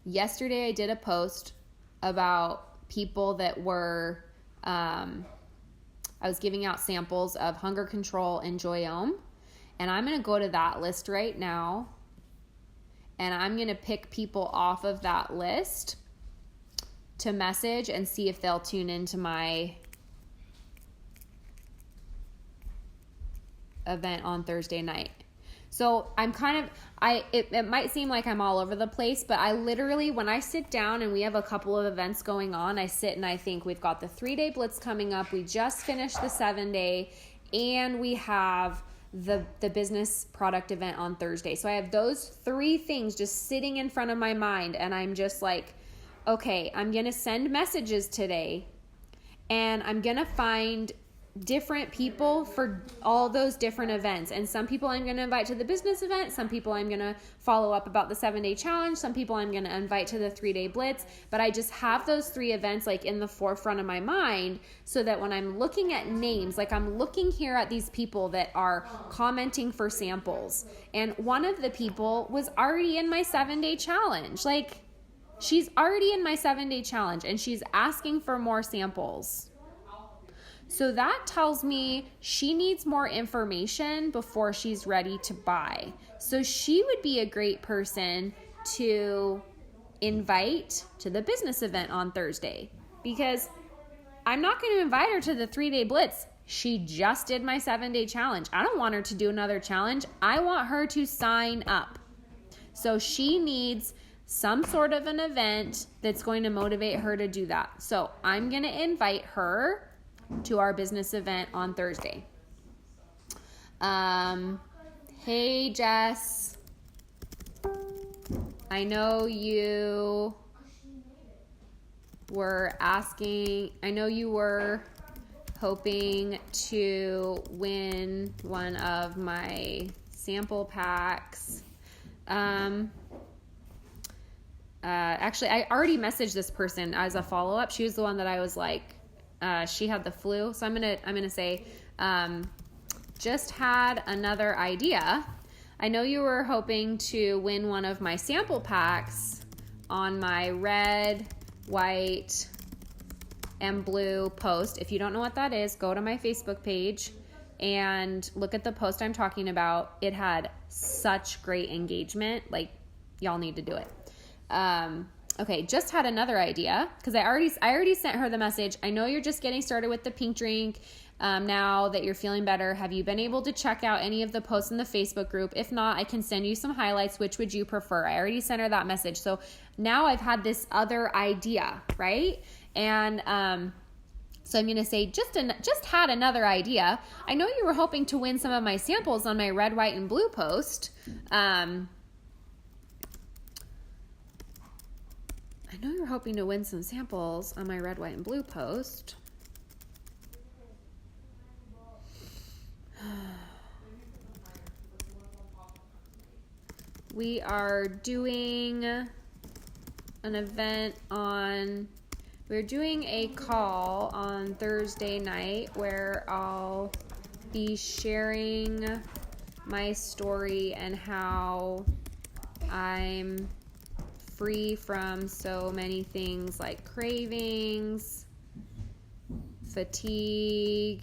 Yesterday I did a post about people that were, I was giving out samples of Hunger Control and Joyome. And I'm going to go to that list right now. And I'm going to pick people off of that list to message and see if they'll tune into my event on Thursday night. So I'm it might seem like I'm all over the place, but I literally, when I sit down and we have a couple of events going on, I sit and I think we've got the 3-day blitz coming up. We just finished the 7-day and we have the business product event on Thursday. So I have those 3 things just sitting in front of my mind. And I'm just like, okay, I'm going to send messages today and I'm going to find different people for all those different events. And some people I'm going to invite to the business event. Some people I'm going to follow up about the 7-day challenge. Some people I'm going to invite to the 3-day blitz. But I just have those 3 events like in the forefront of my mind so that when I'm looking at names, like I'm looking here at these people that are commenting for samples. And one of the people was already in my 7-day challenge. Like she's already in my 7-day challenge and she's asking for more samples. So that tells me she needs more information before she's ready to buy. So she would be a great person to invite to the business event on Thursday because I'm not going to invite her to the 3-day blitz. She just did my 7-day challenge. I don't want her to do another challenge. I want her to sign up. So she needs some sort of an event that's going to motivate her to do that. So I'm going to invite her to our business event on Thursday. Hey Jess, I know you were hoping to win one of my sample packs. Actually, I already messaged this person as a follow-up. She was the one that I was like, she had the flu. So I'm gonna say, just had another idea. I know you were hoping to win one of my sample packs on my red, white, and blue post. If you don't know what that is, go to my Facebook page and look at the post I'm talking about. It had such great engagement. Like, y'all need to do it. Okay, just had another idea because I already sent her the message. I know you're just getting started with the pink drink. Now that you're feeling better, have you been able to check out any of the posts in the Facebook group? If not, I can send you some highlights. Which would you prefer? I already sent her that message. So now I've had this other idea, right? And so I'm going to say, just had another idea. I know you were hoping to win some of my samples on my red, white, and blue post. I know you're hoping to win some samples on my red, white, and blue post. We are doing we're doing a call on Thursday night where I'll be sharing my story and how I'm free from so many things like cravings, fatigue,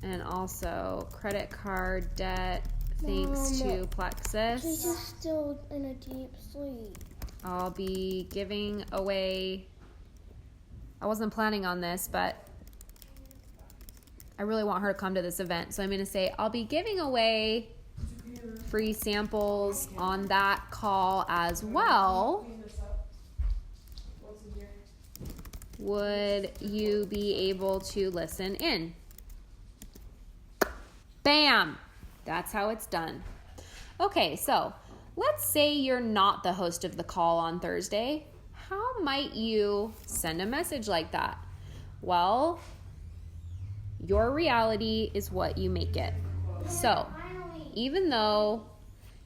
and also credit card debt, thanks to Plexus. She's just still in a deep sleep. I'll be giving away, I wasn't planning on this, but I really want her to come to this event. So I'm going to say I'll be giving away free samples on that call as well. Would you be able to listen in? Bam! That's how it's done. Okay, so let's say you're not the host of the call on Thursday. How might you send a message like that? Well, your reality is what you make it. So, even though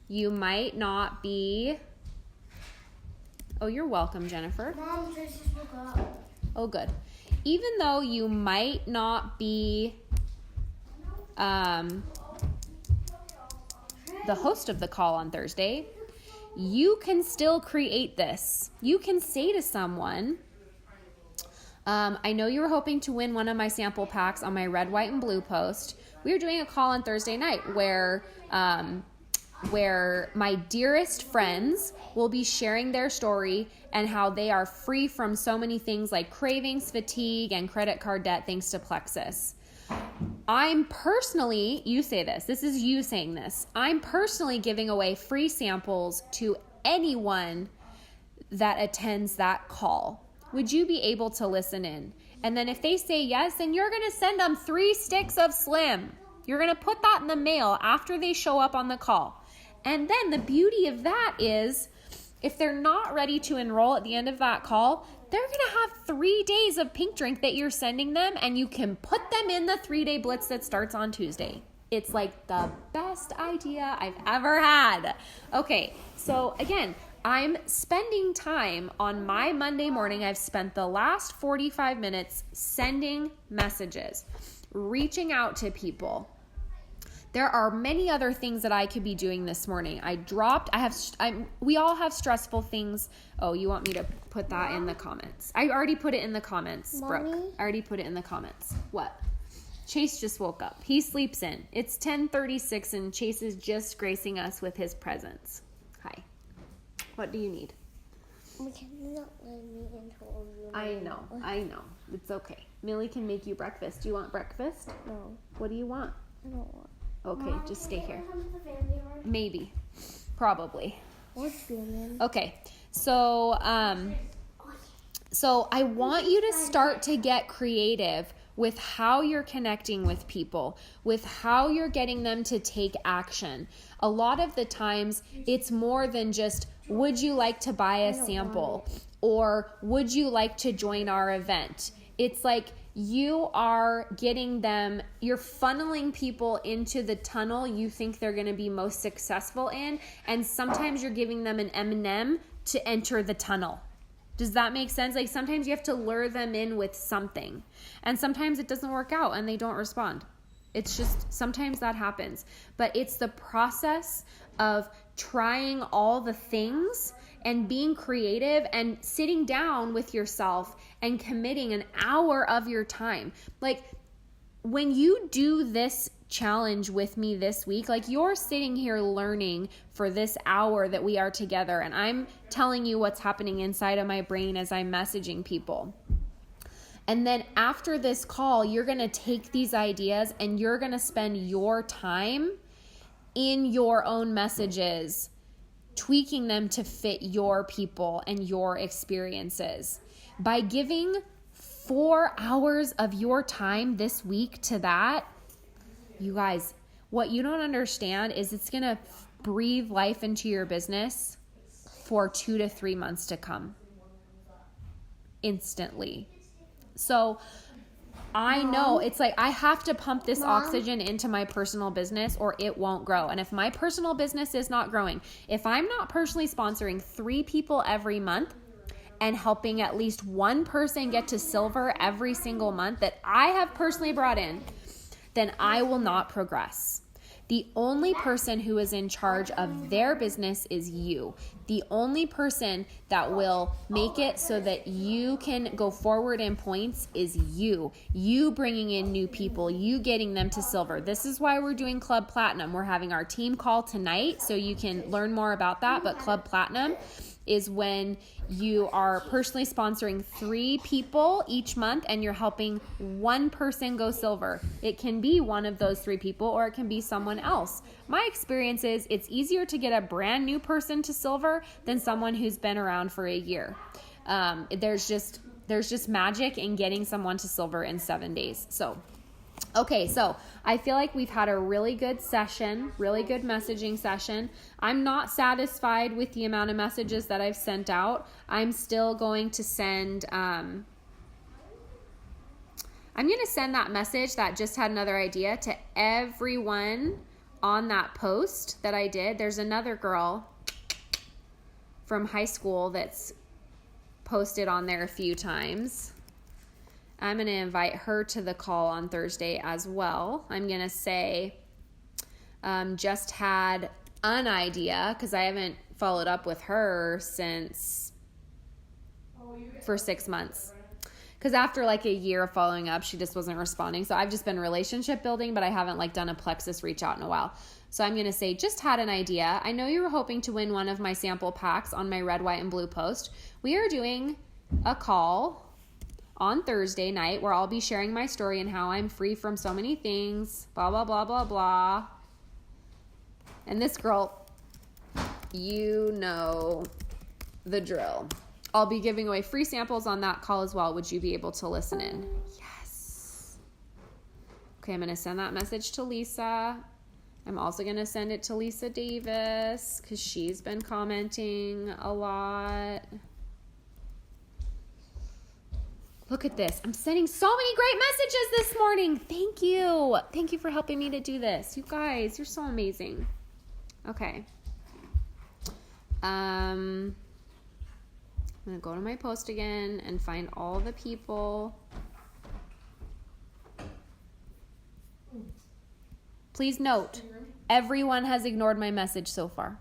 you might not be... Oh, you're welcome, Jennifer. Mom, Tracy just woke up. Oh, good. Even though you might not be the host of the call on Thursday, you can still create this. You can say to someone, I know you were hoping to win one of my sample packs on my red, white, and blue post. We are doing a call on Thursday night where my dearest friends will be sharing their story and how they are free from so many things like cravings, fatigue, and credit card debt thanks to Plexus. I'm personally, you say this is you saying this, I'm personally giving away free samples to anyone that attends that call. Would you be able to listen in? And then if they say yes, then you're going to send them 3 sticks of Slim. You're going to put that in the mail after they show up on the call. And then the beauty of that is, if they're not ready to enroll at the end of that call, they're going to have 3 days of Pink Drink that you're sending them, and you can put them in the 3-day blitz that starts on Tuesday. It's like the best idea I've ever had. Okay, so again, I'm spending time on my Monday morning. I've spent the last 45 minutes sending messages, reaching out to people. There are many other things that I could be doing this morning. We all have stressful things. Oh, you want me to put that in the comments? I already put it in the comments, Mommy? Brooke. I already put it in the comments. What? Chase just woke up. He sleeps in. It's 10:36 and Chase is just gracing us with his presence. Hi. What do you need? We cannot let me into a room. I know. It's okay. Millie can make you breakfast. Do you want breakfast? No, What do you want? I don't want. Okay, Mom, just stay here. Come to the family yard? Maybe. Probably. What's family? Okay. So I want you to start to get creative with how you're connecting with people, with how you're getting them to take action. A lot of the times it's more than just, would you like to buy a sample? Or would you like to join our event? It's like you are getting them, you're funneling people into the tunnel you think they're going to be most successful in. And sometimes you're giving them an M&M to enter the tunnel. Does that make sense? Like sometimes you have to lure them in with something. And sometimes it doesn't work out and they don't respond. It's just, sometimes that happens. But it's the process of trying all the things and being creative and sitting down with yourself and committing an hour of your time. Like when you do this challenge with me this week, like you're sitting here learning for this hour that we are together, and I'm telling you what's happening inside of my brain as I'm messaging people. And then after this call, you're going to take these ideas and you're going to spend your time in your own messages, tweaking them to fit your people and your experiences. By giving 4 hours of your time this week to that, you guys, what you don't understand is it's going to breathe life into your business for 2 to 3 months to come. Instantly. So I know it's like I have to pump this oxygen into my personal business or it won't grow. And if my personal business is not growing, if I'm not personally sponsoring 3 people every month and helping at least 1 person get to silver every single month that I have personally brought in, then I will not progress. The only person who is in charge of their business is you. The only person that will make it so that you can go forward in points is you. You bringing in new people, you getting them to silver. This is why we're doing Club Platinum. We're having our team call tonight, so you can learn more about that. But Club Platinum is when you are personally sponsoring 3 people each month and you're helping one person go silver. It can be one of those 3 people or it can be someone else. My experience is it's easier to get a brand new person to silver than someone who's been around for a year. There's just magic in getting someone to silver in 7 days. Okay, so I feel like we've had a really good session, really good messaging session. I'm not satisfied with the amount of messages that I've sent out. I'm still going to send, I'm going to send that message that just had another idea to everyone on that post that I did. There's another girl from high school that's posted on there a few times. I'm going to invite her to the call on Thursday as well. I'm going to say, just had an idea, because I haven't followed up with her for 6 months. Because after like a year of following up, she just wasn't responding. So I've just been relationship building, but I haven't like done a Plexus reach out in a while. So I'm going to say, just had an idea. I know you were hoping to win one of my sample packs on my red, white, and blue post. We are doing a call on Thursday night where I'll be sharing my story and how I'm free from so many things, blah, blah, blah, blah, blah. And this girl, you know the drill. I'll be giving away free samples on that call as well. Would you be able to listen in? Yes. Okay, I'm going to send that message to Lisa. I'm also going to send it to Lisa Davis because she's been commenting a lot. Look at this. I'm sending so many great messages this morning. Thank you. Thank you for helping me to do this. You guys, you're so amazing. Okay. I'm going to go to my post again and find all the people. Please note, everyone has ignored my message so far.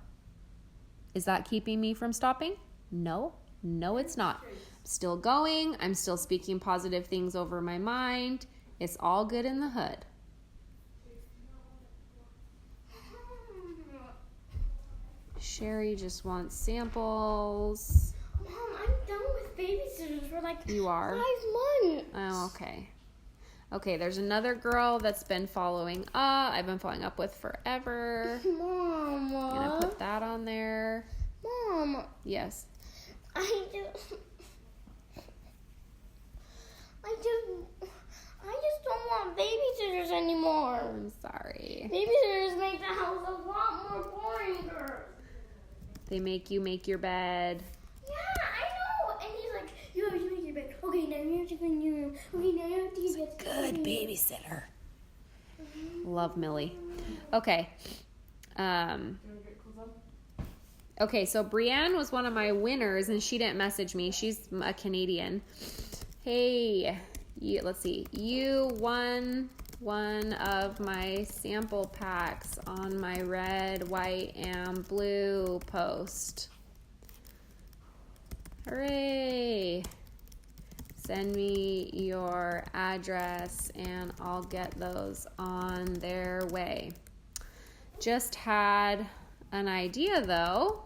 Is that keeping me from stopping? No, it's not. Still going. I'm still speaking positive things over my mind. It's all good in the hood. Sherry just wants samples. Mom, I'm done with babysitters for like you are 5 months. Oh, okay, there's another girl that's been following up. I've been following up with forever. Mom. I'm gonna put that on there. Mom. Yes. I just don't want babysitters anymore. I'm sorry. Babysitters make the house a lot more boring. They make you make your bed. Yeah, I know. And he's like, you have to make your bed. Okay, now you have to clean your room. Okay, now you have to get Good babysitter. Love Millie. Okay. Okay, so Brienne was one of my winners, and she didn't message me. She's a Canadian. Hey, let's see. You won one of my sample packs on my red, white, and blue post. Hooray! Send me your address, and I'll get those on their way. Just had an idea, though.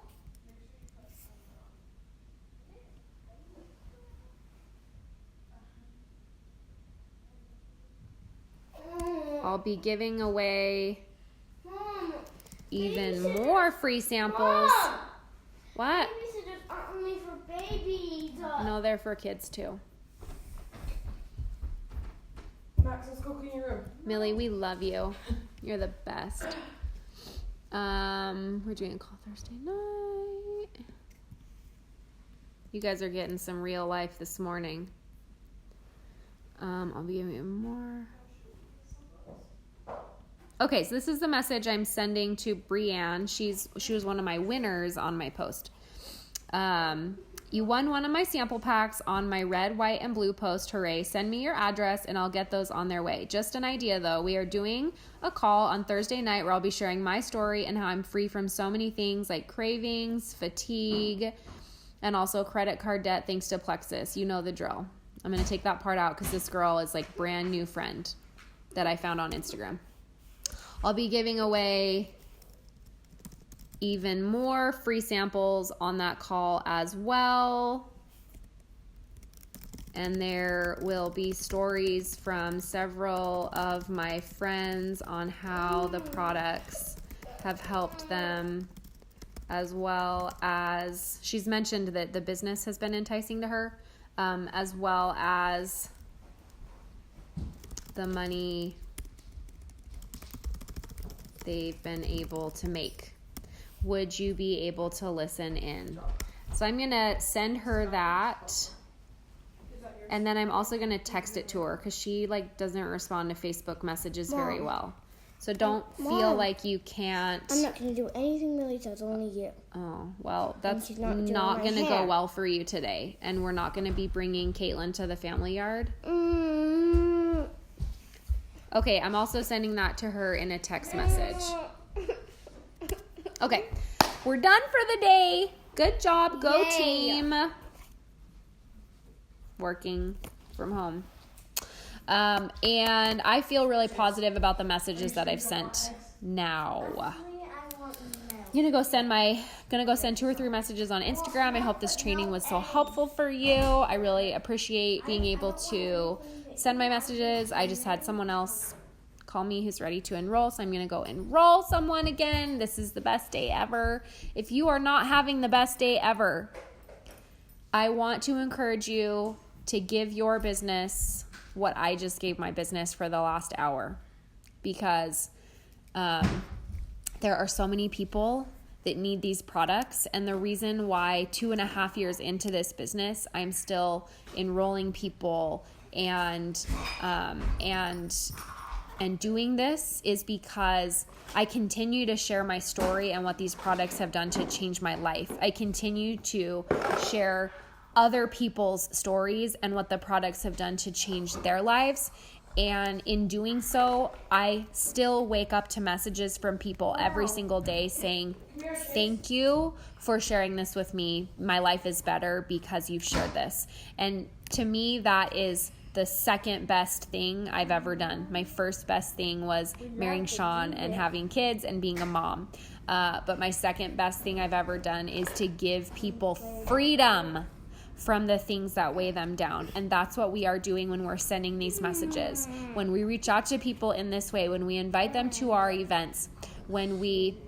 I'll be giving away even more free samples. Mom! What? Babysitters are only for babies. No, they're for kids too. Max, let's go clean your room. Millie, we love you. You're the best. We're doing a call Thursday night. You guys are getting some real life this morning. I'll be giving you more. Okay, so this is the message I'm sending to Brienne. She was one of my winners on my post. You won one of my sample packs on my red, white, and blue post. Hooray. Send me your address and I'll get those on their way. Just an idea though. We are doing a call on Thursday night where I'll be sharing my story and how I'm free from so many things like cravings, fatigue, and also credit card debt thanks to Plexus. You know the drill. I'm going to take that part out because this girl is like brand new friend that I found on Instagram. I'll be giving away even more free samples on that call as well. And there will be stories from several of my friends on how the products have helped them, as well as she's mentioned that the business has been enticing to her, as well as the money they've been able to make. Would you be able to listen in? So I'm going to send her that. And then I'm also going to text it to her because she like doesn't respond to Facebook messages very well. So don't feel like you can't. I'm not going to do anything Millie does, only you. Oh, well, that's she's not not doing going my to go hair. well for you today. And we're not going to be bringing Caitlin to the family yard. Okay, I'm also sending that to her in a text message. Okay, we're done for the day. Good job. Go Yay. team. Working from home. And I feel really positive about the messages that I've sent now. I'm gonna go send 2 or 3 messages on Instagram. I hope this training was so helpful for you. I really appreciate being able to send my messages. I just had someone else call me who's ready to enroll, so I'm gonna go enroll someone again. This is the best day ever. If you are not having the best day ever, I want to encourage you to give your business what I just gave my business for the last hour, because there are so many people that need these products. And the reason why 2.5 years into this business, I'm still enrolling people and doing this is because I continue to share my story and what these products have done to change my life. I continue to share other people's stories and what the products have done to change their lives. And in doing so, I still wake up to messages from people every single day saying, thank you for sharing this with me. My life is better because you've shared this. And to me, that is the second best thing I've ever done. My first best thing was marrying Sean and having kids and being a mom. But my second best thing I've ever done is to give people freedom from the things that weigh them down. And that's what we are doing when we're sending these messages. When we reach out to people in this way, when we invite them to our events, when we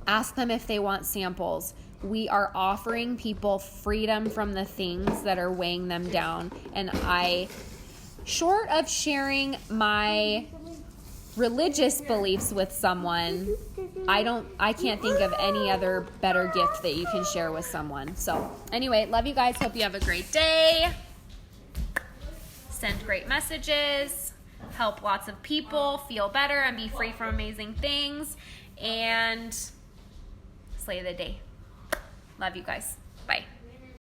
ask them if they want samples, we are offering people freedom from the things that are weighing them down. And short of sharing my religious beliefs with someone, I can't think of any other better gift that you can share with someone. So anyway, love you guys. Hope you have a great day. Send great messages. Help lots of people feel better and be free from amazing things. And slay the day. Love you guys. Bye.